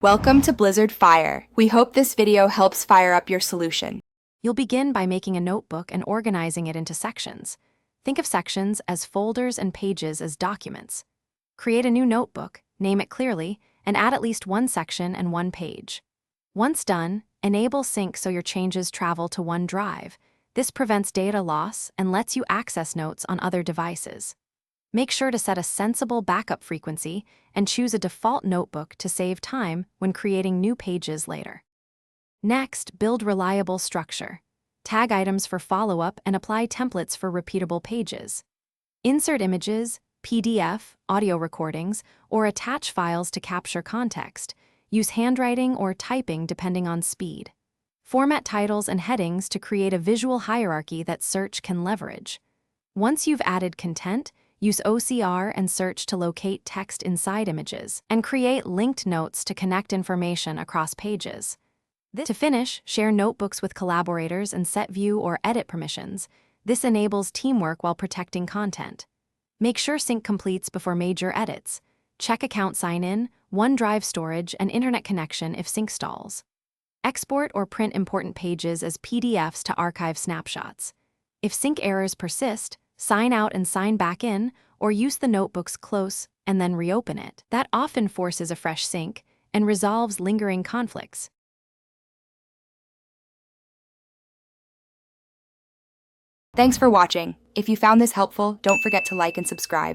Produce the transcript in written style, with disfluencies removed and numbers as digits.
Welcome to Blizzard Fire. We hope this video helps fire up your solution. You'll begin by making a notebook and organizing it into sections. Think of sections as folders and pages as documents. Create a new notebook, name it clearly, and add at least one section and one page. Once done, enable sync so your changes travel to OneDrive. This prevents data loss and lets you access notes on other devices. Make sure to set a sensible backup frequency and choose a default notebook to save time when creating new pages later. Next, build reliable structure. Tag items for follow-up and apply templates for repeatable pages. Insert images, PDF, audio recordings, or attach files to capture context. Use handwriting or typing depending on speed. Format titles and headings to create a visual hierarchy that search can leverage. Once you've added content, use OCR and search to locate text inside images, and create linked notes to connect information across pages. To finish, share notebooks with collaborators and set view or edit permissions. This enables teamwork while protecting content. Make sure sync completes before major edits. Check account sign-in, OneDrive storage, and internet connection if sync stalls. Export or print important pages as PDFs to archive snapshots. If sync errors persist, sign out and sign back in, or use the notebook's close and then reopen it. That often forces a fresh sync and resolves lingering conflicts. Thanks for watching. If you found this helpful, don't forget to like and subscribe.